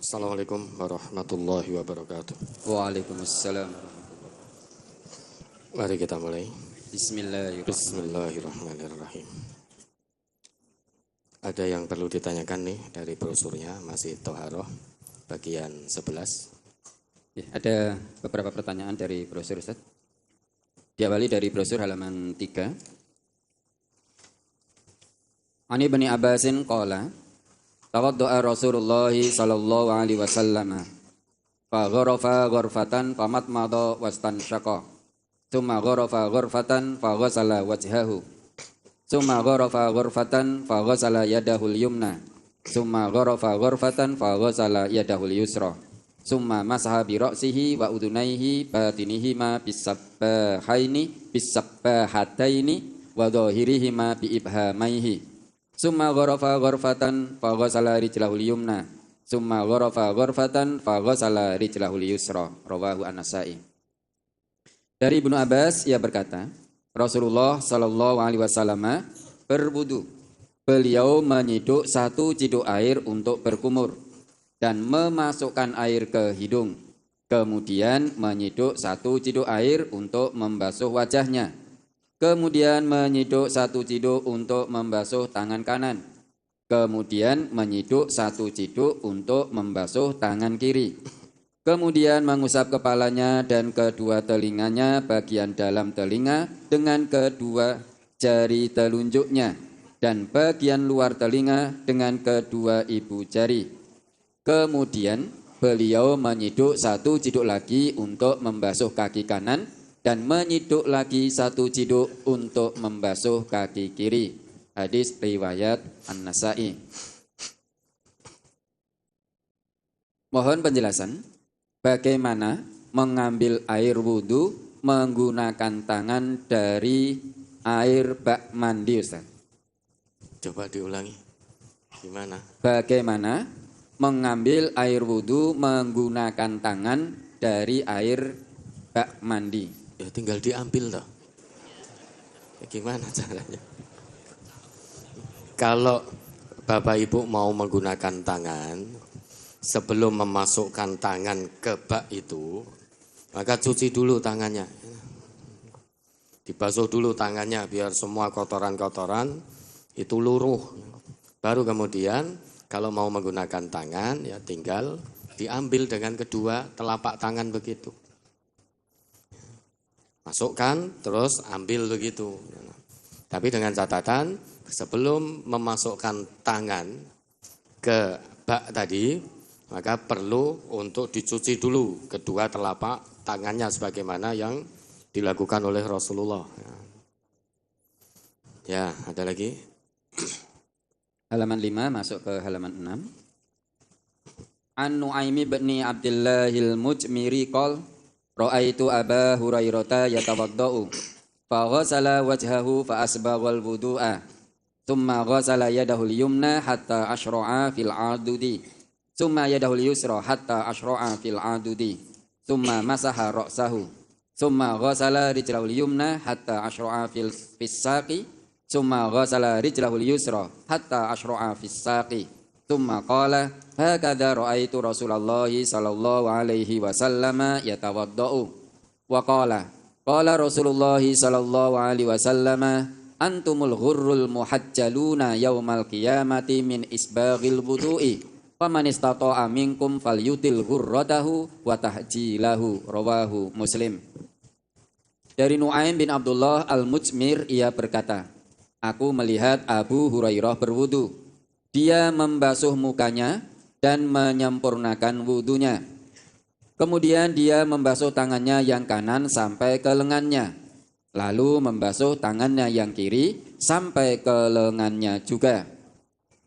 Assalamualaikum warahmatullahi wabarakatuh. Waalaikumsalam. Mari kita mulai. Bismillahirrahmanirrahim. Bismillahirrahmanirrahim. Ada yang perlu ditanyakan nih dari brosurnya, masih Toharoh bagian 11. Ya, ada beberapa pertanyaan dari brosur, Ustaz. Diawali dari brosur halaman 3. Ani Ibni Abbasin qala tawaddu'a Rasulullah sallallahu alaihi wasallam fa gharafa ghurfatan famatmada wastanshaqa thumma gharafa ghurfatan fa ghasala wajhahu thumma gharafa ghurfatan fa ghasala yadahu al-yumna thumma gharafa ghurfatan fa ghasala yadahu al-yusra thumma masaha bi ra'sihi wa udunaihi batinihima bisabbahaini bisabbahataini wa dhahirihima bi ibhamaihi. Summa gharafa ghurfatan fa ghasala rijlahul yumna summa gharafa ghurfatan fa ghasala rijlahul yusra. Rawahu An-Nasa'i. Dari Ibnu Abbas ia berkata, Rasulullah sallallahu alaihi wasallam berwudu. Beliau menyiduk satu ciduk air untuk berkumur dan memasukkan air ke hidung. Kemudian menyiduk satu ciduk air untuk membasuh wajahnya. Kemudian menyiduk satu ciduk untuk membasuh tangan kanan. Kemudian menyiduk satu ciduk untuk membasuh tangan kiri. Kemudian mengusap kepalanya dan kedua telinganya bagian dalam telinga dengan kedua jari telunjuknya dan bagian luar telinga dengan kedua ibu jari. Kemudian beliau menyiduk satu ciduk lagi untuk membasuh kaki kanan dan menyiduk lagi satu ciduk untuk membasuh kaki kiri. Hadis riwayat An-Nasa'i. Mohon penjelasan bagaimana mengambil air wudhu menggunakan tangan dari air bak mandi, Ustaz. Coba diulangi. Gimana? Bagaimana mengambil air wudhu menggunakan tangan dari air bak mandi? Ya tinggal diambil toh. Ya, gimana caranya? Kalau Bapak Ibu mau menggunakan tangan, sebelum memasukkan tangan ke bak itu, maka cuci dulu tangannya. Dibasuh dulu tangannya biar semua kotoran-kotoran itu luruh. Baru kemudian kalau mau menggunakan tangan ya tinggal diambil dengan kedua telapak tangan begitu. Masukkan terus ambil begitu. Tapi dengan catatan sebelum memasukkan tangan ke bak tadi, maka perlu untuk dicuci dulu kedua telapak tangannya sebagaimana yang dilakukan oleh Rasulullah. Ya, ada lagi. Halaman 5 masuk ke halaman 6. An-Nu'aimi bin Abdillahil Mujmiri qol ra'aitu Aba Hurairah yatawaddau fa ghasala wajhahu fa asbaghal wudu'a thumma ghasala yadahul yumna hatta ashra'a fil 'adudi thumma yadahul yusra hatta ashra'a fil 'adudi thumma masaha ra'sahu thumma ghasala rijlahul yumna hatta ashra'a fil saqi thumma ghasala rijlahul yusra hatta ashra'a fis saqi thumma qala hakadha ra'aitu Rasulullah sallallahu alaihi wasallam yatawaddau wa qala Rasulullah sallallahu alaihi wasallam antumul ghurrul muhajjaluna yaumal qiyamati min isbaghil wudu'i faman istata'a minkum falyutil ghurratahu wa tahjilahu. Rawahu Muslim. Dari Nu'aim bin Abdullah Al-Mujmir ia berkata, aku melihat Abu Hurairah berwudu. Dia membasuh mukanya dan menyempurnakan wudunya. Kemudian dia membasuh tangannya yang kanan sampai ke lengannya. Lalu membasuh tangannya yang kiri sampai ke lengannya juga.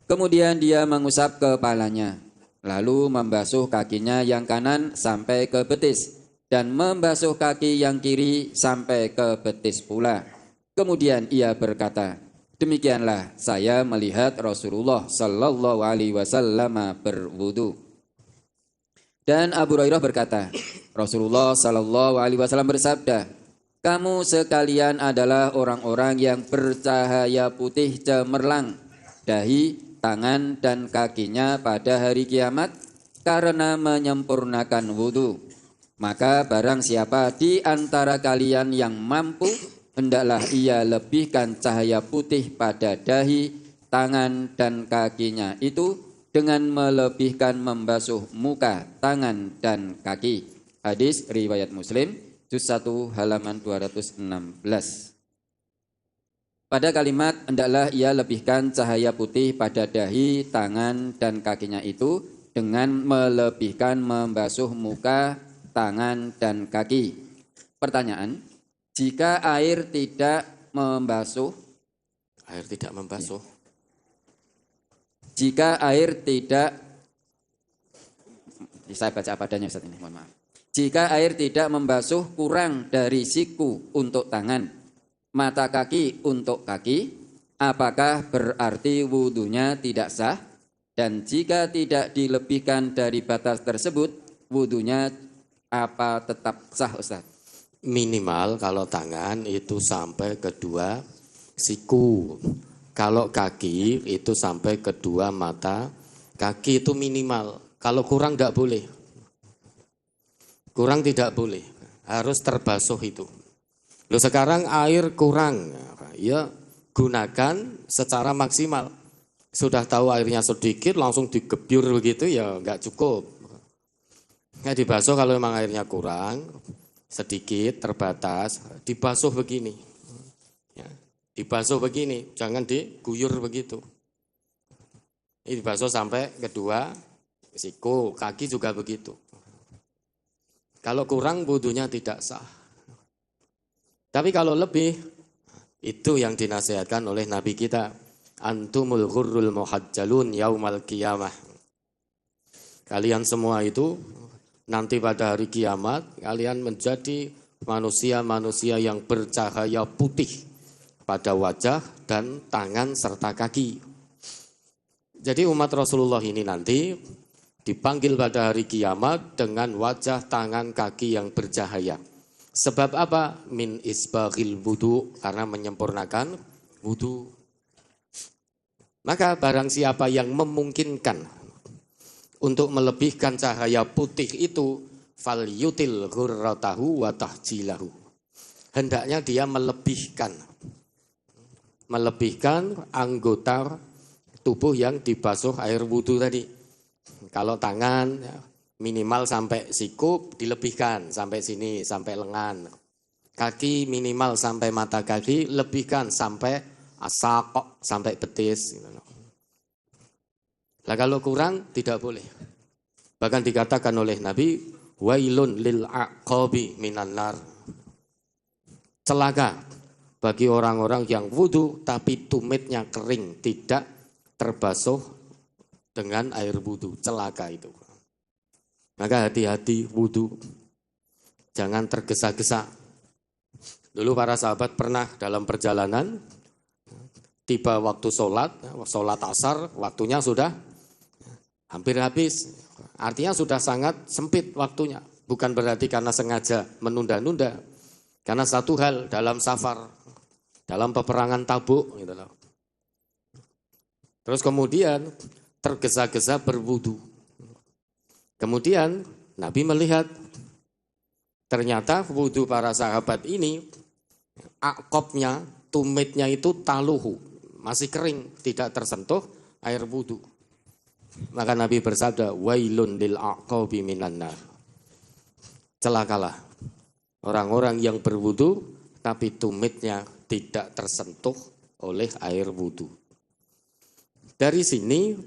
Kemudian dia mengusap kepalanya. Lalu membasuh kakinya yang kanan sampai ke betis. Dan membasuh kaki yang kiri sampai ke betis pula. Kemudian ia berkata, demikianlah saya melihat Rasulullah sallallahu alaihi wasallam berwudu. Dan Abu Hurairah berkata, Rasulullah sallallahu alaihi wasallam bersabda, kamu sekalian adalah orang-orang yang bercahaya putih cemerlang dahi, tangan dan kakinya pada hari kiamat karena menyempurnakan wudu. Maka barang siapa di antara kalian yang mampu, hendaklah ia lebihkan cahaya putih pada dahi, tangan, dan kakinya itu dengan melebihkan membasuh muka, tangan, dan kaki. Hadis riwayat Muslim, juz 1 halaman 216. Pada kalimat hendaklah ia lebihkan cahaya putih pada dahi, tangan, dan kakinya itu dengan melebihkan membasuh muka, tangan, dan kaki. Pertanyaan, jika air tidak membasuh, jika air tidak, saya baca apa adanya Ustaz ini, mohon maaf. Jika air tidak membasuh kurang dari siku untuk tangan, mata kaki untuk kaki, apakah berarti wudunya tidak sah? Dan jika tidak dilebihkan dari batas tersebut, wudunya apa tetap sah, Ustaz? Minimal kalau tangan itu sampai kedua siku. Kalau kaki itu sampai kedua mata kaki, itu minimal. Kalau kurang tidak boleh. Kurang tidak boleh. Harus terbasuh itu. Loh, sekarang air kurang, ya gunakan secara maksimal. Sudah tahu airnya sedikit langsung digebyur begitu ya nggak cukup. Ya dibasuh kalau memang airnya kurang, sedikit terbatas, dibasuh begini. Ya, dibasuh begini, jangan diguyur begitu. Ini dibasuh sampai kedua siku, kaki juga begitu. Kalau kurang wudunya tidak sah. Tapi kalau lebih, itu yang dinasihatkan oleh Nabi kita. Antumul ghurrul muhajjalun yaumal qiyamah. Kalian semua itu nanti pada hari kiamat, kalian menjadi manusia-manusia yang bercahaya putih pada wajah dan tangan serta kaki. Jadi umat Rasulullah ini nanti dipanggil pada hari kiamat dengan wajah, tangan, kaki yang bercahaya. Sebab apa? Min isbaghil wudu, karena menyempurnakan wudu. Maka barang siapa yang memungkinkan untuk melebihkan cahaya putih itu, fal yutil ghurratahu wa tahjilahu. Hendaknya dia melebihkan anggota tubuh yang dibasuh air wudu tadi. Kalau tangan minimal sampai siku dilebihkan, sampai sini, sampai lengan. Kaki minimal sampai mata kaki, lebihkan sampai asaq, sampai betis. Nah kalau kurang tidak boleh. Bahkan dikatakan oleh Nabi, wailun lil aqabi minan nar. Celaka bagi orang-orang yang wudu tapi tumitnya kering, tidak terbasuh dengan air wudu. Celaka itu. Maka hati-hati wudu, jangan tergesa-gesa. Dulu para sahabat pernah dalam perjalanan, tiba waktu sholat asar, waktunya sudah hampir habis. Artinya sudah sangat sempit waktunya. Bukan berarti karena sengaja menunda-nunda. Karena satu hal dalam safar, dalam peperangan Tabuk. Gitu loh. Terus kemudian tergesa-gesa berwudu. Kemudian Nabi melihat ternyata wudu para sahabat ini akobnya, tumitnya itu taluhu, masih kering, tidak tersentuh air wudu. Maka Nabi bersabda, wailun lil aqabi minan nar. Celakalah orang-orang yang berwudu tapi tumitnya tidak tersentuh oleh air wudu. Dari sini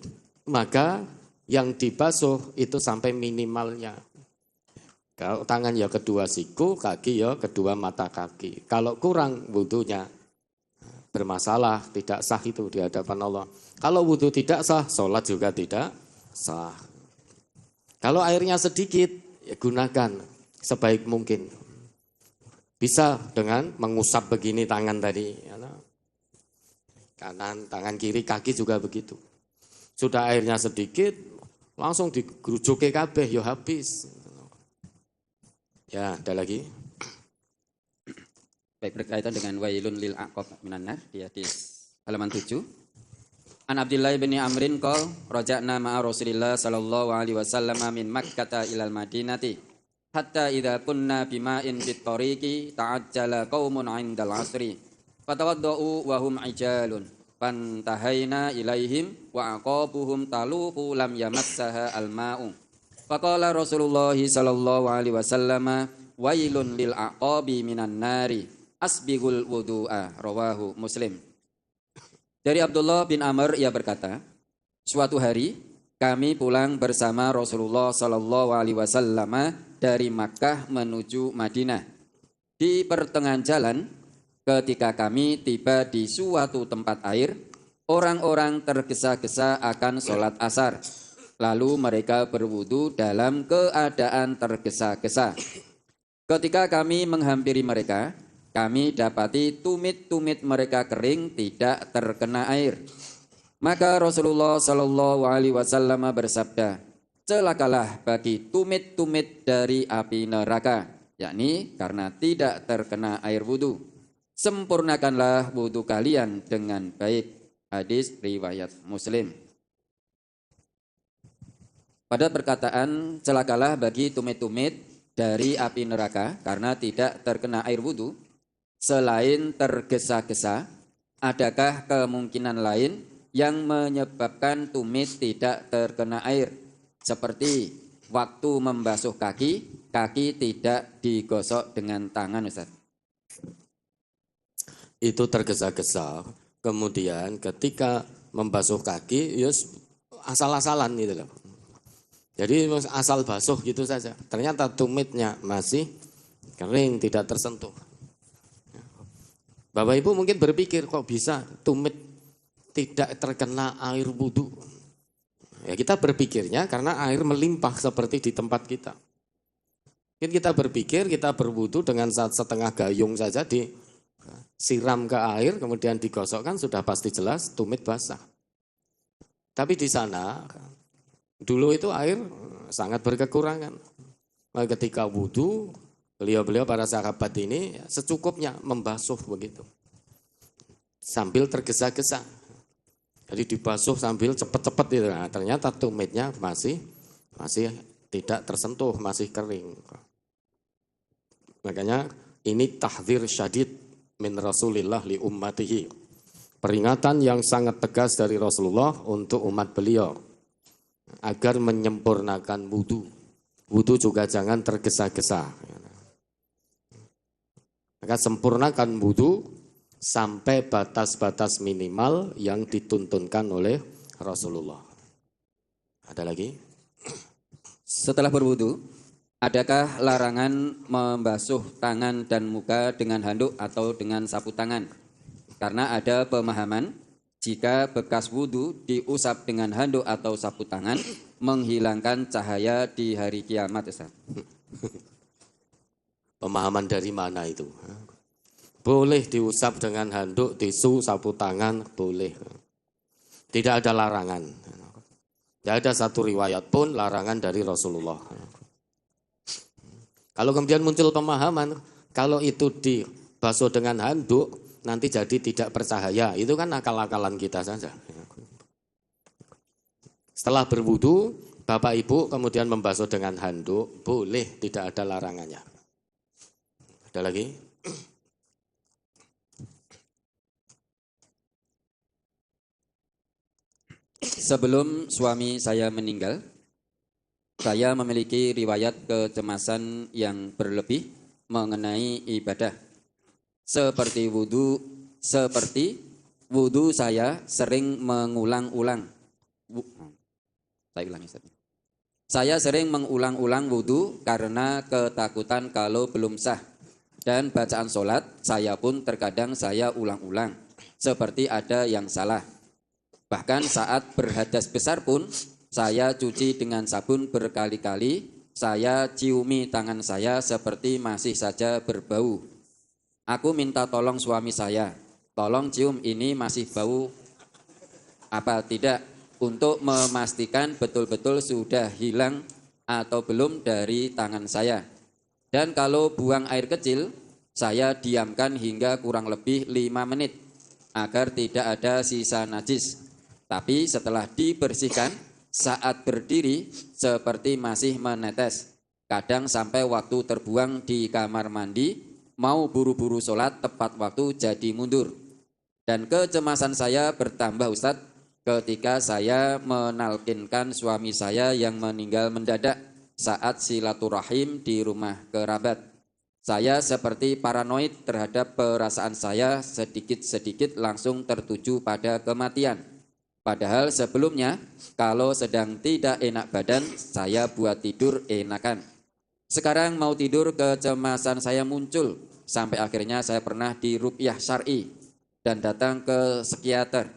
maka yang dibasuh itu sampai minimalnya. Kalau tangan ya kedua siku, kaki ya kedua mata kaki. Kalau kurang wudunya bermasalah, tidak sah itu di hadapan Allah. Kalau wudu tidak sah, sholat juga tidak sah. Kalau airnya sedikit, ya gunakan sebaik mungkin. Bisa dengan mengusap begini tangan tadi. Kanan, tangan kiri, kaki juga begitu. Sudah airnya sedikit, langsung digerujuke kabeh ya habis. Ya, ada lagi. Baik, berkaitan dengan wailun lil aqab minan nar di hadis halaman 7. An Abdullah bin Amrin qol raja'na ma'a Rasulillah sallallahu alaihi wasallam min Makkah ilal Madinati hatta idza kunna bima'in bit tariqi ta'ajjala qaumun 'indal 'asri fatawadda'u wa hum 'ijalun fantahaina ilaihim wa aqabuhum taluqu lam yamassaha al-ma'u faqala Rasulullah sallallahu alaihi wasallam wailun lil aqabi minan nari asbigul wudu'a rawahu Muslim. Dari Abdullah bin Amr ia berkata, suatu hari kami pulang bersama Rasulullah sallallahu alaihi wasallam dari Makkah menuju Madinah. Di pertengahan jalan, ketika kami tiba di suatu tempat air, orang-orang tergesa-gesa akan sholat asar. Lalu mereka berwudu dalam keadaan tergesa-gesa. Ketika kami menghampiri mereka, kami dapati tumit-tumit mereka kering tidak terkena air. Maka Rasulullah Shallallahu Alaihi Wasallam bersabda, celakalah bagi tumit-tumit dari api neraka, yakni karena tidak terkena air wudhu. Sempurnakanlah wudhu kalian dengan baik. Hadis riwayat Muslim. Pada perkataan celakalah bagi tumit-tumit dari api neraka karena tidak terkena air wudhu, selain tergesa-gesa, adakah kemungkinan lain yang menyebabkan tumit tidak terkena air? Seperti waktu membasuh kaki, kaki tidak digosok dengan tangan, Ustaz. Itu tergesa-gesa. Kemudian ketika membasuh kaki, ya asal-asalan gitu loh. Jadi asal basuh gitu saja. Ternyata tumitnya masih kering, tidak tersentuh. Bapak Ibu mungkin berpikir kok bisa tumit tidak terkena air wudhu. Ya kita berpikirnya karena air melimpah seperti di tempat kita. Mungkin kita berpikir kita berwudhu dengan setengah gayung saja disiram ke air kemudian digosokkan sudah pasti jelas tumit basah. Tapi di sana dulu itu air sangat berkekurangan. Ketika wudhu beliau-beliau para sahabat ini secukupnya membasuh begitu. Sambil tergesa-gesa. Jadi dibasuh sambil cepat-cepat gitu. Nah, ternyata tumitnya masih tidak tersentuh, masih kering. Makanya ini tahdzir syadid min Rasulillah li ummatihi. Peringatan yang sangat tegas dari Rasulullah untuk umat beliau agar menyempurnakan wudu. Wudu juga jangan tergesa-gesa. Maka sempurnakan wudu sampai batas-batas minimal yang dituntunkan oleh Rasulullah. Ada lagi? Setelah berwudu, adakah larangan membasuh tangan dan muka dengan handuk atau dengan sapu tangan? Karena ada pemahaman jika bekas wudu diusap dengan handuk atau sapu tangan menghilangkan cahaya di hari kiamat, Ustaz. Pemahaman dari mana itu? Boleh diusap dengan handuk, tisu, sapu tangan, boleh. Tidak ada larangan. Tidak ada satu riwayat pun larangan dari Rasulullah. Kalau kemudian muncul pemahaman, kalau itu dibasuh dengan handuk, nanti jadi tidak bercahaya. Itu kan akal-akalan kita saja. Setelah berwudu, Bapak Ibu kemudian membasuh dengan handuk, boleh, tidak ada larangannya. Ada lagi? Sebelum suami saya meninggal, saya memiliki riwayat kecemasan yang berlebih mengenai ibadah. Seperti wudu saya sering mengulang-ulang. Saya sering mengulang-ulang wudu karena ketakutan kalau belum sah. Dan bacaan sholat saya pun terkadang saya ulang-ulang. Seperti ada yang salah. Bahkan saat berhadas besar pun saya cuci dengan sabun berkali-kali. Saya ciumi tangan saya seperti masih saja berbau. Aku minta tolong suami saya. Tolong cium ini masih bau apa tidak. Untuk memastikan betul-betul sudah hilang atau belum dari tangan saya. Dan kalau buang air kecil, saya diamkan hingga kurang lebih 5 menit agar tidak ada sisa najis. Tapi setelah dibersihkan, saat berdiri seperti masih menetes. Kadang sampai waktu terbuang di kamar mandi, mau buru-buru sholat tepat waktu jadi mundur. Dan kecemasan saya bertambah Ustadz ketika saya menalkinkan suami saya yang meninggal mendadak saat silaturahim di rumah kerabat. Saya seperti paranoid terhadap perasaan saya sedikit-sedikit langsung tertuju pada kematian. Padahal sebelumnya kalau sedang tidak enak badan saya buat tidur enakan. Sekarang mau tidur kecemasan saya muncul sampai akhirnya saya pernah di ruqyah syar'i dan datang ke psikiater.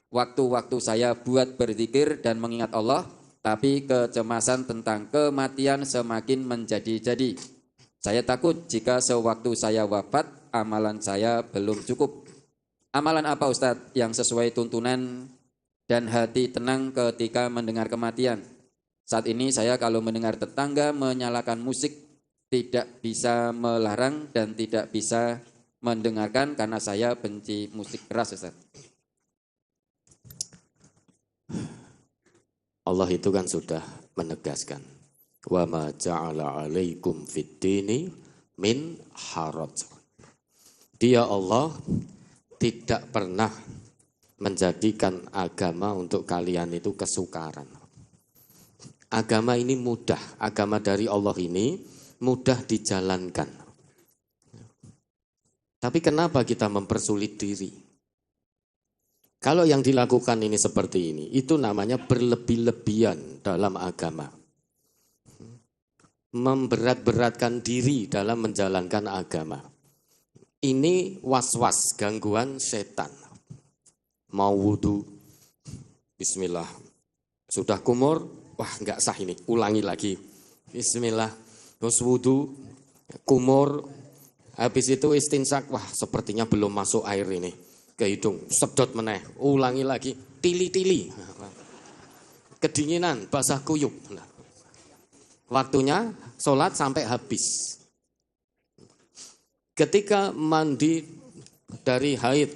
Waktu-waktu saya buat berzikir dan mengingat Allah, tapi kecemasan tentang kematian semakin menjadi-jadi. Saya takut jika sewaktu saya wafat, amalan saya belum cukup. Amalan apa Ustadz yang sesuai tuntunan dan hati tenang ketika mendengar kematian? Saat ini saya kalau mendengar tetangga menyalakan musik, tidak bisa melarang dan tidak bisa mendengarkan karena saya benci musik keras Ustaz. Allah itu kan sudah menegaskan, wa ma ja'ala 'alaikum fid-dini min haraj. Dia Allah tidak pernah menjadikan agama untuk kalian itu kesukaran. Agama ini mudah, agama dari Allah ini mudah dijalankan. Tapi kenapa kita mempersulit diri? Kalau yang dilakukan ini seperti ini, itu namanya berlebih-lebihan dalam agama. Memberat-beratkan diri dalam menjalankan agama. Ini was-was, gangguan setan. Mau wudu, bismillah. Sudah kumur, wah enggak sah ini, ulangi lagi. Bismillah, terus wudu, kumur, habis itu istinsak, wah sepertinya belum masuk air ini. Ke hidung, sedot meneh, ulangi lagi, tili-tili. Kedinginan, basah kuyup. Waktunya sholat sampai habis. Ketika mandi dari haid,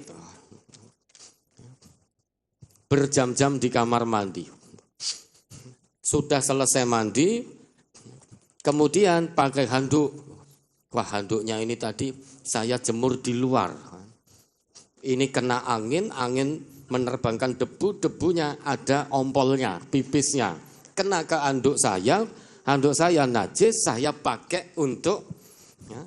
berjam-jam di kamar mandi. Sudah selesai mandi, kemudian pakai handuk. Wah handuknya ini tadi saya jemur di luar. Ini kena angin, angin menerbangkan debu, debunya ada ompolnya, pipisnya. Kena ke handuk saya najis, saya pakai untuk, ya,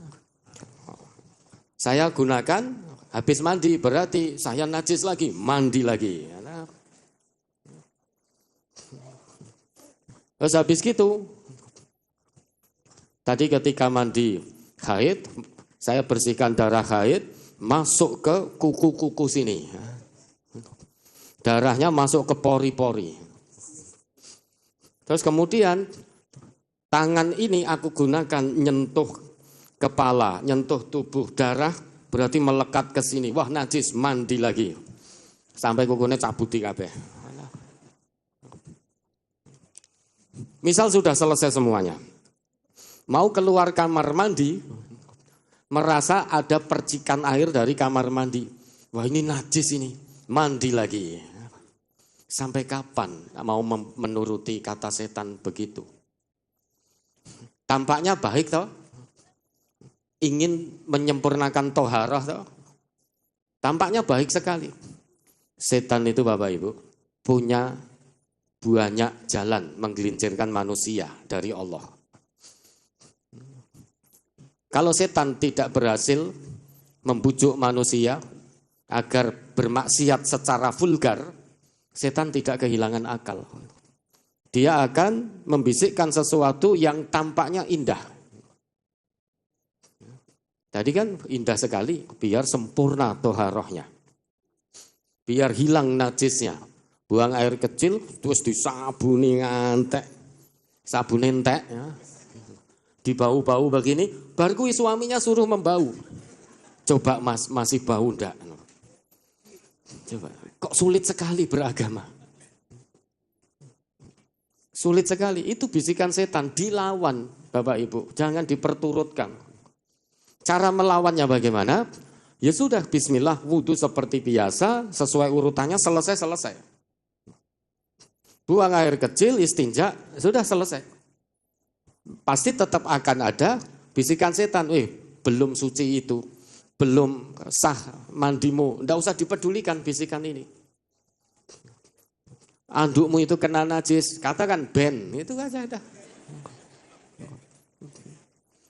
saya gunakan, habis mandi berarti saya najis lagi, mandi lagi. Terus habis gitu, tadi ketika mandi haid, saya bersihkan darah haid, masuk ke kuku-kuku sini. Darahnya masuk ke pori-pori. Terus kemudian tangan ini aku gunakan nyentuh kepala, nyentuh tubuh, darah berarti melekat ke sini. Wah najis, mandi lagi. Sampai kukunya cabuti kabeh. Misal sudah selesai semuanya. Mau keluar kamar mandi, merasa ada percikan air dari kamar mandi. Wah ini najis ini, mandi lagi. Sampai kapan mau menuruti kata setan begitu? Tampaknya baik toh? Ingin menyempurnakan toharah toh? Tampaknya baik sekali. Setan itu Bapak Ibu punya banyak jalan menggelincirkan manusia dari Allah. Kalau setan tidak berhasil membujuk manusia agar bermaksiat secara vulgar, setan tidak kehilangan akal. Dia akan membisikkan sesuatu yang tampaknya indah. Tadi kan indah sekali, biar sempurna toharohnya. Biar hilang najisnya. Buang air kecil, terus disabuni ngantek. Sabun entek ya. Dibau-bau begini, baru suaminya suruh membau. Coba mas, masih bau enggak? Coba, kok sulit sekali beragama? Sulit sekali, itu bisikan setan, dilawan Bapak Ibu, jangan diperturutkan. Cara melawannya bagaimana? Ya sudah, bismillah, wudhu seperti biasa, sesuai urutannya, selesai. buang air kecil, istinja, sudah selesai. Pasti tetap akan ada bisikan setan, belum suci itu, belum sah mandimu, tidak usah dipedulikan bisikan ini. Andukmu itu kena najis, katakan ben, itu aja dah.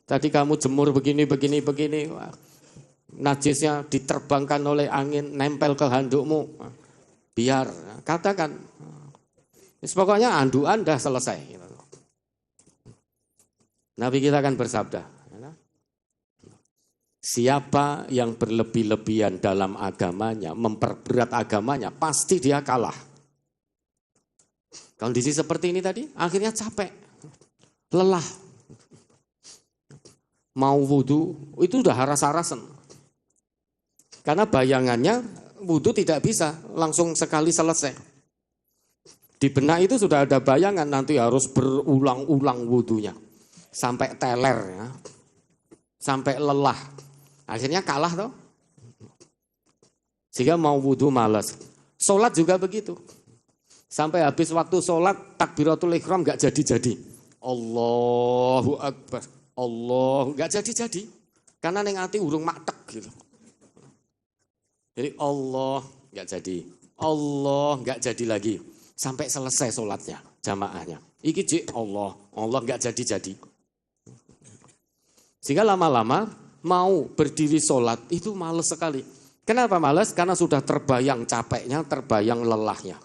Tadi kamu jemur begini, wah, najisnya diterbangkan oleh angin, nempel ke handukmu, biar, katakan. Pokoknya anduan dah selesai. Nabi kita akan bersabda, siapa yang berlebih-lebihan dalam agamanya, memperberat agamanya, pasti dia kalah. Kondisi seperti ini tadi, akhirnya capek, lelah. Mau wudhu, itu udah haras-harasan. Karena bayangannya, wudhu tidak bisa, langsung sekali selesai. Di benak itu sudah ada bayangan, nanti harus berulang-ulang wudhunya. Sampai teler, ya. Sampai lelah. Akhirnya kalah toh. Sehingga mau wudhu malas. Sholat juga begitu. Sampai habis waktu sholat, takbiratul ihram gak jadi-jadi. Allahu Akbar. Allah gak jadi-jadi. Karena neng ati urung matek gitu. Jadi Allah gak jadi. Allah gak jadi lagi. Sampai selesai sholatnya, jamaahnya. Iki cik Allah gak jadi-jadi. Sehingga lama-lama mau berdiri sholat itu males sekali. Kenapa males? Karena sudah terbayang capeknya, terbayang lelahnya.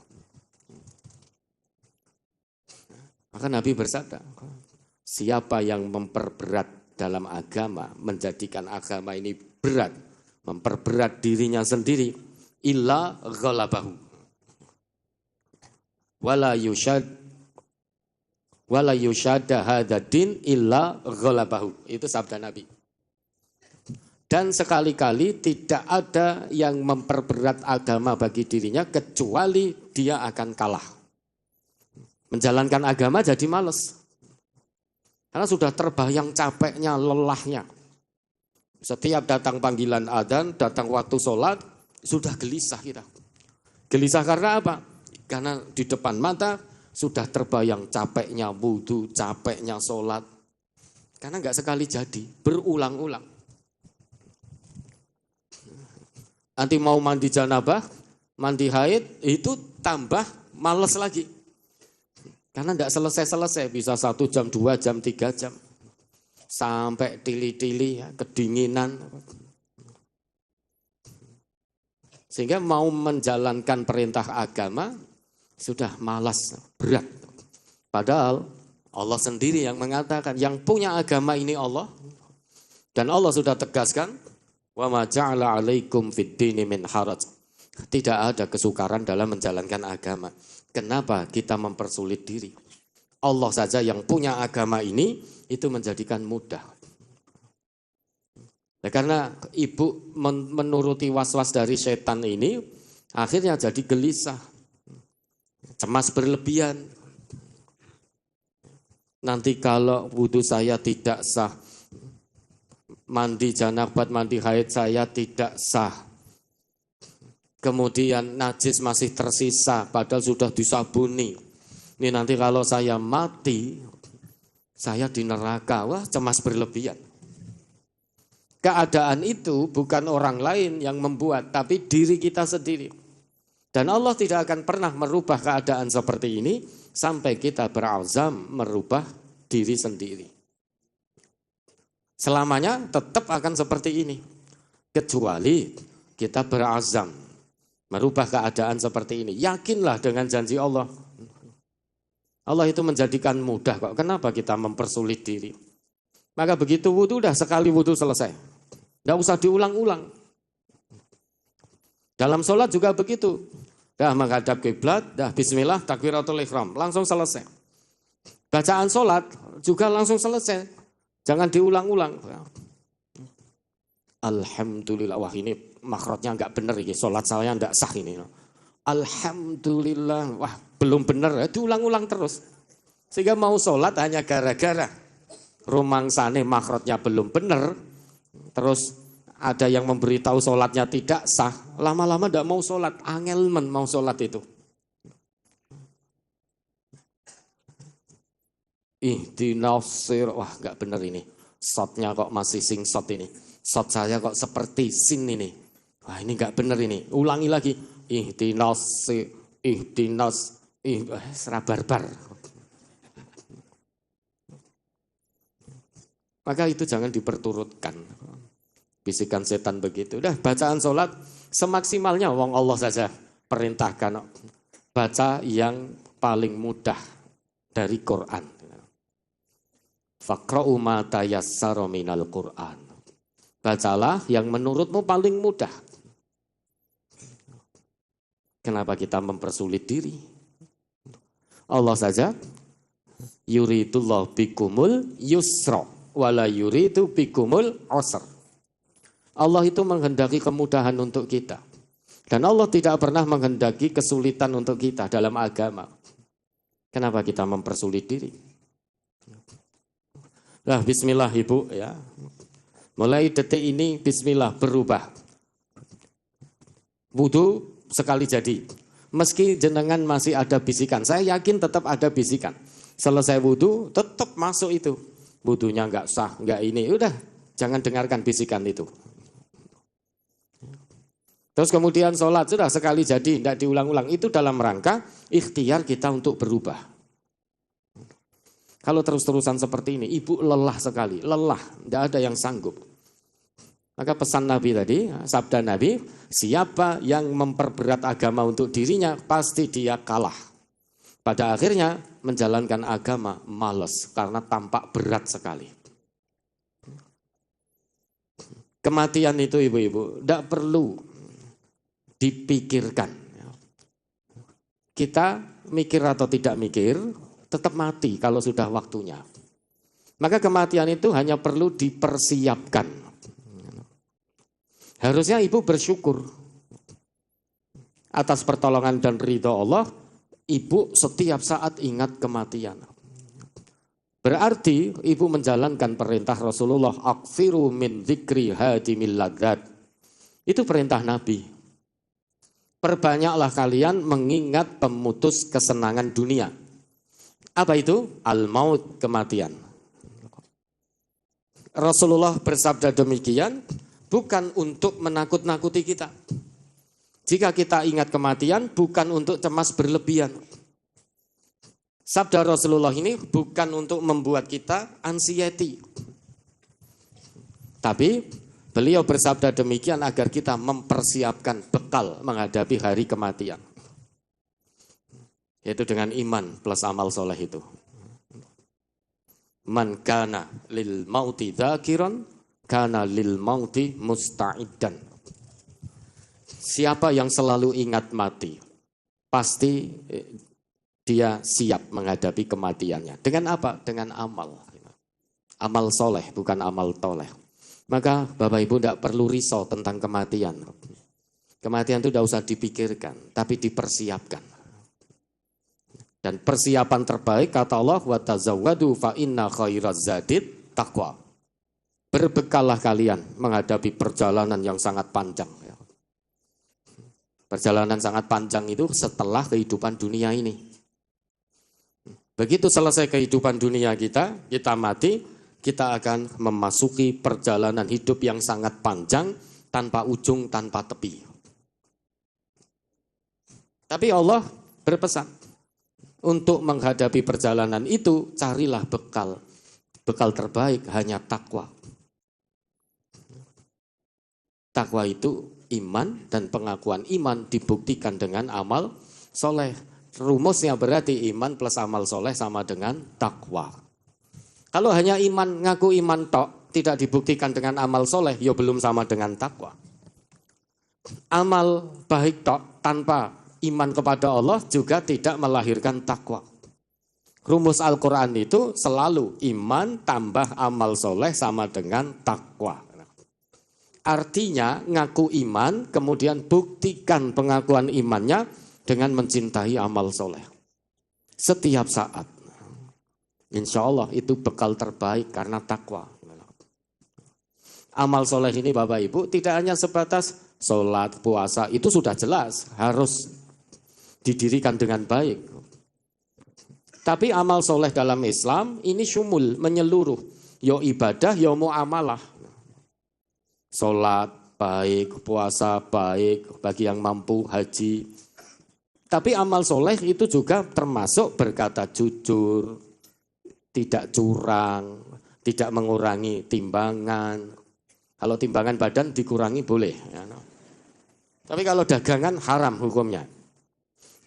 Maka Nabi bersabda, siapa yang memperberat dalam agama, menjadikan agama ini berat, memperberat dirinya sendiri, illa ghalabahu. Wala yushadda hadadin illa ghalabahu. Itu sabda Nabi. Dan sekali-kali tidak ada yang memperberat agama bagi dirinya kecuali dia akan kalah. Menjalankan agama jadi males. Karena sudah terbayang capeknya, lelahnya. Setiap datang panggilan adzan, datang waktu sholat, sudah gelisah kita. Gelisah karena apa? Karena di depan mata sudah terbayang capeknya wudhu, capeknya sholat. Karena nggak sekali jadi, berulang-ulang. Nanti mau mandi janabah, mandi haid, itu tambah males lagi. Karena tidak selesai-selesai, bisa 1 jam, 2 jam, 3 jam. Sampai tili-tili, ya, kedinginan. Sehingga mau menjalankan perintah agama, sudah malas, berat. Padahal Allah sendiri yang mengatakan, yang punya agama ini Allah. Dan Allah sudah tegaskan, wa ma ja'ala 'alaikum fid-dini min haraj. Tidak ada kesukaran dalam menjalankan agama. Kenapa kita mempersulit diri? Allah saja yang punya agama ini, itu menjadikan mudah. Nah, karena ibu menuruti was-was dari setan ini, akhirnya jadi gelisah. Cemas berlebihan. Nanti kalau wudhu saya tidak sah, mandi janabat, mandi haid saya tidak sah. Kemudian najis masih tersisa padahal sudah disabuni. Ini nanti kalau saya mati, saya di neraka. Wah, cemas berlebihan. Keadaan itu bukan orang lain yang membuat, tapi diri kita sendiri. Dan Allah tidak akan pernah merubah keadaan seperti ini sampai kita berazam merubah diri sendiri. Selamanya tetap akan seperti ini. Kecuali kita berazam merubah keadaan seperti ini. Yakinlah dengan janji Allah. Allah itu menjadikan mudah kok. Kenapa kita mempersulit diri? Maka begitu wudhu, udah sekali wudhu selesai. Tidak usah diulang-ulang. Dalam sholat juga begitu. Dah menghadap kiblat, dah bismillah, takbiratul ihram. Langsung selesai. Bacaan sholat juga langsung selesai. Jangan diulang-ulang. Alhamdulillah, wah ini makhrajnya enggak benar ini, sholat saya enggak sah ini. Alhamdulillah, wah belum benar, diulang-ulang terus. Sehingga mau sholat hanya gara-gara rumangsane makhrajnya belum benar, terus ada yang memberitahu sholatnya tidak sah, lama-lama enggak mau sholat, angelmen mau sholat itu. ihdinas wah nggak bener ini. Shotnya kok masih sing shot ini. Shot saya kok seperti sin ini. Wah ini nggak bener ini. Ulangi lagi. Ihdinas serabarbar. Maka itu jangan diperturutkan. Bisikan setan begitu. Udah bacaan sholat semaksimalnya wong Allah saja perintahkan. Baca yang paling mudah dari Quran. Faqra'u ma tayassara minal Quran. Bacalah yang menurutmu paling mudah. Kenapa kita mempersulit diri? Allah saja yuridullahu bikumul yusra wala yuridu bikumul usra. Allah itu menghendaki kemudahan untuk kita. Dan Allah tidak pernah menghendaki kesulitan untuk kita dalam agama. Kenapa kita mempersulit diri? Nah, bismillah Ibu ya. Mulai detik ini bismillah berubah. Wudu sekali jadi. Meski jenengan masih ada bisikan, saya yakin tetap ada bisikan. Selesai wudu tetap masuk itu. Wudunya enggak sah, enggak ini. Udah, jangan dengarkan bisikan itu. Terus kemudian sholat, sudah sekali jadi, tidak diulang-ulang. Itu dalam rangka ikhtiar kita untuk berubah. Kalau terus-terusan seperti ini, ibu lelah sekali, lelah, tidak ada yang sanggup. Maka pesan Nabi tadi, sabda Nabi, siapa yang memperberat agama untuk dirinya, pasti dia kalah. Pada akhirnya menjalankan agama malas, karena tampak berat sekali. Kematian itu ibu-ibu, tidak perlu dipikirkan. Kita mikir atau tidak mikir, tetap mati kalau sudah waktunya. Maka kematian itu hanya perlu dipersiapkan. Harusnya ibu bersyukur atas pertolongan dan ridho Allah. Ibu setiap saat ingat kematian. Berarti ibu menjalankan perintah Rasulullah, aksiru min dzikri hadimil ladzat. Itu perintah Nabi. Perbanyaklah kalian mengingat pemutus kesenangan dunia. Apa itu? Al-maut, kematian. Rasulullah bersabda demikian bukan untuk menakut-nakuti kita. Jika kita ingat kematian bukan untuk cemas berlebihan. Sabda Rasulullah ini bukan untuk membuat kita anxiety. Tapi beliau bersabda demikian agar kita mempersiapkan bekal menghadapi hari kematian. Yaitu dengan iman plus amal soleh itu. Man kana lil mauti dzakiran kana lil mauti musta'iddan. Siapa yang selalu ingat mati, pasti dia siap menghadapi kematiannya. Dengan apa? Dengan amal. Amal soleh, bukan amal toleh. Maka Bapak Ibu tidak perlu risau tentang kematian. Kematian itu tidak usah dipikirkan, tapi dipersiapkan. Dan persiapan terbaik kata Allah, wa tazawwadu fa inna khairaz zadid taqwa. Berbekallah kalian menghadapi perjalanan yang sangat panjang. Perjalanan sangat panjang itu setelah kehidupan dunia ini. Begitu selesai kehidupan dunia kita mati, kita akan memasuki perjalanan hidup yang sangat panjang, tanpa ujung, tanpa tepi. Tapi Allah berpesan, untuk menghadapi perjalanan itu, carilah bekal. Bekal terbaik hanya takwa. Takwa itu iman dan pengakuan iman dibuktikan dengan amal soleh. Rumusnya berarti iman plus amal soleh sama dengan takwa. Kalau hanya iman, ngaku iman tok, tidak dibuktikan dengan amal soleh, ya belum sama dengan takwa. Amal baik tok tanpa iman kepada Allah juga tidak melahirkan takwa. Rumus Al-Quran itu selalu iman tambah amal soleh sama dengan takwa. Artinya ngaku iman, kemudian buktikan pengakuan imannya dengan mencintai amal soleh. Setiap saat. Insya Allah itu bekal terbaik karena takwa. Amal soleh ini Bapak Ibu tidak hanya sebatas sholat, puasa, itu sudah jelas harus didirikan dengan baik. Tapi amal soleh dalam Islam ini syumul, menyeluruh. Yo ibadah, yo muamalah. Sholat baik, puasa baik, bagi yang mampu haji. Tapi amal soleh itu juga termasuk berkata jujur, tidak curang, tidak mengurangi timbangan. Kalau timbangan badan dikurangi boleh. Ya, no. Tapi kalau dagangan haram hukumnya.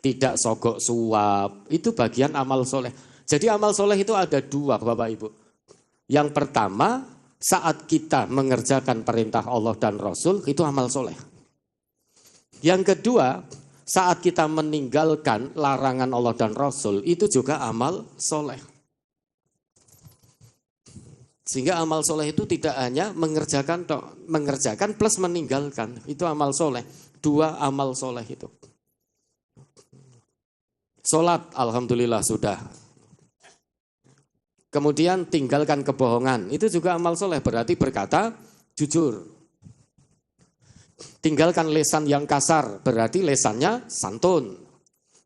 Tidak sogok suap, itu bagian amal soleh. Jadi amal soleh itu ada dua Bapak Ibu. Yang pertama, saat kita mengerjakan perintah Allah dan Rasul, itu amal soleh. Yang kedua, saat kita meninggalkan larangan Allah dan Rasul, itu juga amal soleh. Sehingga amal soleh itu tidak hanya mengerjakan plus meninggalkan, itu amal soleh. Dua amal soleh itu. Sholat, alhamdulillah sudah. Kemudian tinggalkan kebohongan, itu juga amal soleh, berarti berkata jujur. Tinggalkan lesan yang kasar, berarti lesannya santun,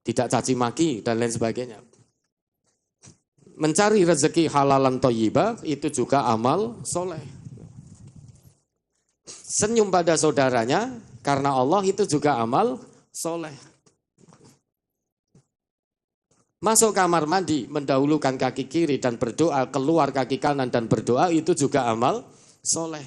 tidak caci maki dan lain sebagainya. Mencari rezeki halalan thayyibah, itu juga amal soleh. Senyum pada saudaranya, karena Allah itu juga amal soleh. Masuk kamar mandi, mendahulukan kaki kiri dan berdoa, keluar kaki kanan dan berdoa, itu juga amal soleh.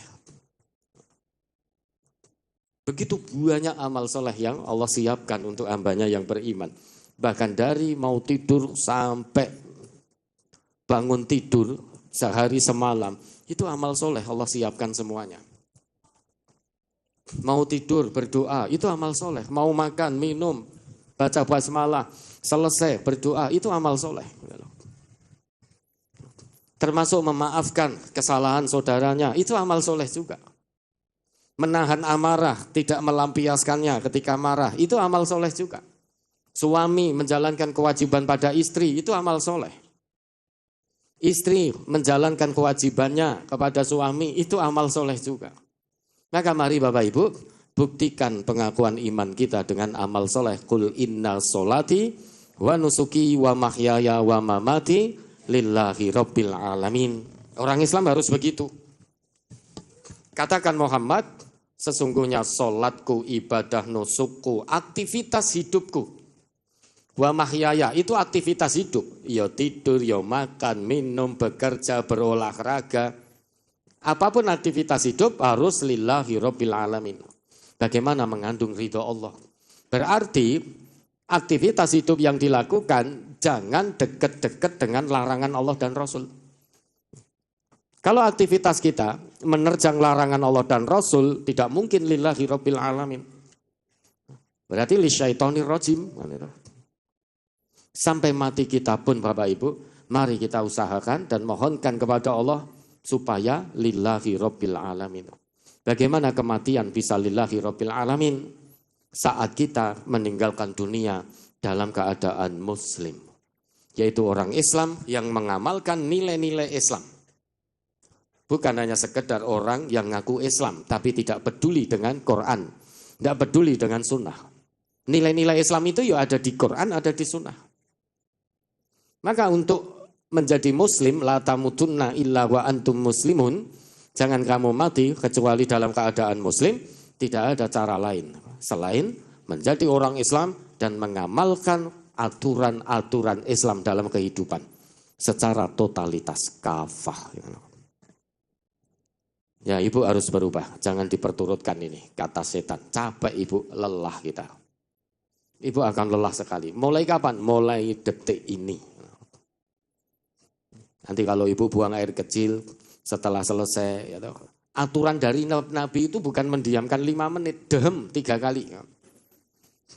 Begitu banyak amal soleh yang Allah siapkan untuk hambanya yang beriman. Bahkan dari mau tidur sampai bangun tidur, sehari semalam, itu amal soleh Allah siapkan semuanya. Mau tidur, berdoa, itu amal soleh. Mau makan, minum, baca basmalah, selesai berdoa, itu amal soleh. Termasuk memaafkan kesalahan saudaranya, itu amal soleh juga. Menahan amarah, tidak melampiaskannya ketika marah, itu amal soleh juga. Suami menjalankan kewajiban pada istri, itu amal soleh. Istri menjalankan kewajibannya kepada suami, itu amal soleh juga. Maka mari Bapak Ibu, buktikan pengakuan iman kita dengan amal soleh. Qul inna sholati wa nusuki wa mahyaya wa mamati lillahi rabbil alamin. Orang Islam harus begitu. Katakan Muhammad, sesungguhnya sholatku, ibadah, nusukku, aktivitas hidupku. Wa mahyaya, itu aktivitas hidup. Ya tidur, ya makan, minum, bekerja, berolahraga. Apapun aktivitas hidup harus lillahi rabbil alamin. Bagaimana mengandung ridho Allah. Berarti aktivitas hidup yang dilakukan jangan dekat-dekat dengan larangan Allah dan Rasul. Kalau aktivitas kita menerjang larangan Allah dan Rasul, tidak mungkin lillahi rabbil alamin. Berarti lisyaitonir rajim. Sampai mati kita pun Bapak Ibu, mari kita usahakan dan mohonkan kepada Allah supaya lillahi rabbil alamin. Bagaimana kematian bisa lillahi rabbil alamin saat kita meninggalkan dunia dalam keadaan muslim. Yaitu orang Islam yang mengamalkan nilai-nilai Islam. Bukan hanya sekedar orang yang ngaku Islam, tapi tidak peduli dengan Quran. Tidak peduli dengan sunnah. Nilai-nilai Islam itu ya ada di Quran, ada di sunnah. Maka untuk menjadi muslim, la tamutunna illa wa antum muslimun, jangan kamu mati kecuali dalam keadaan muslim, tidak ada cara lain selain menjadi orang Islam dan mengamalkan aturan-aturan Islam dalam kehidupan secara totalitas kafah. Ya, ibu harus berubah, jangan diperturutkan ini kata setan. Capek ibu, lelah kita. Ibu akan lelah sekali. Mulai kapan? Mulai detik ini. Nanti kalau ibu buang air kecil setelah selesai, ya, aturan dari Nabi itu bukan mendiamkan 5 menit, dehem 3 kali.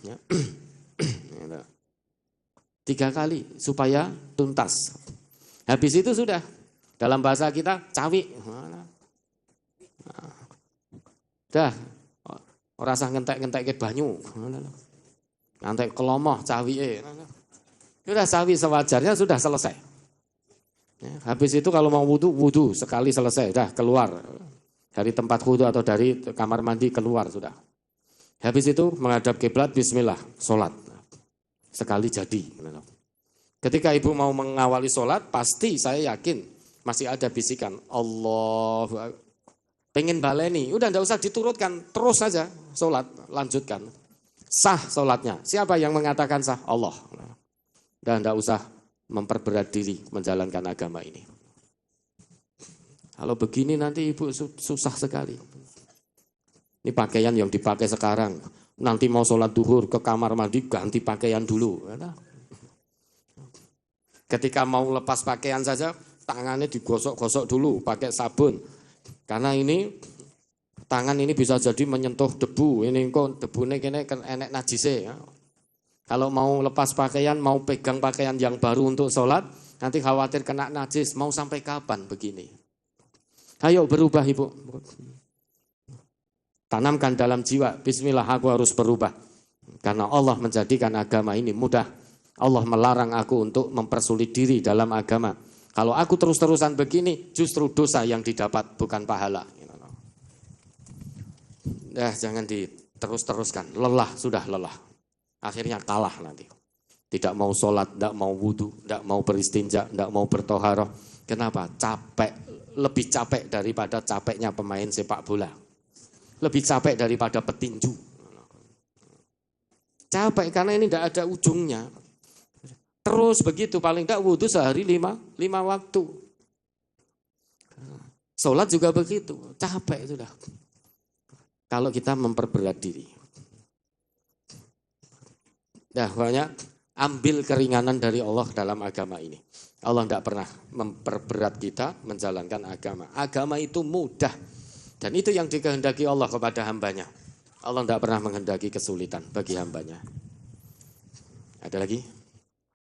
Ya. 3 kali supaya tuntas. Habis itu sudah, dalam bahasa kita cawi. Dah, ora usah ngentek-ngentek ke banyu. Ngantek kelomoh cawi. Sudah cawi sewajarnya, sudah selesai. Ya, habis itu kalau mau wudhu sekali selesai, dah keluar dari tempat wudhu atau dari kamar mandi keluar sudah. Habis itu menghadap kiblat, bismillah, sholat. Sekali jadi. Ketika ibu mau mengawali sholat, pasti saya yakin masih ada bisikan, Allah, pengen baleni, udah enggak usah diturutkan, terus saja sholat, lanjutkan. Sah sholatnya, siapa yang mengatakan sah? Allah. Dan enggak usah memperberat diri menjalankan agama ini. Kalau begini nanti ibu susah sekali. Ini pakaian yang dipakai sekarang, nanti mau sholat duhur ke kamar mandi ganti pakaian dulu. Ketika mau lepas pakaian saja, tangannya digosok-gosok dulu pakai sabun. Karena ini tangan ini bisa jadi menyentuh debu. Ini kok debunya kene enek najise. Kalau mau lepas pakaian, mau pegang pakaian yang baru untuk sholat, nanti khawatir kena najis. Mau sampai kapan begini? Ayo berubah ibu. Tanamkan dalam jiwa, bismillah aku harus berubah. Karena Allah menjadikan agama ini mudah. Allah melarang aku untuk mempersulit diri dalam agama. Kalau aku terus-terusan begini, justru dosa yang didapat, bukan pahala. Jangan diterus-teruskan, lelah, sudah lelah. Akhirnya kalah nanti. Tidak mau sholat, tidak mau wudhu, tidak mau beristinja, tidak mau bertoharoh. Kenapa? Capek, lebih capek daripada capeknya pemain sepak bola. Lebih capek daripada petinju. Capek karena ini tidak ada ujungnya. Terus begitu, paling tidak wudhu sehari 5 waktu. Sholat juga begitu, capek sudah. Kalau kita memperberat diri. Pokoknya ambil keringanan dari Allah dalam agama ini. Allah tidak pernah memperberat kita menjalankan agama. Agama itu mudah. Dan itu yang dikehendaki Allah kepada hambanya. Allah tidak pernah menghendaki kesulitan bagi hambanya. Ada lagi?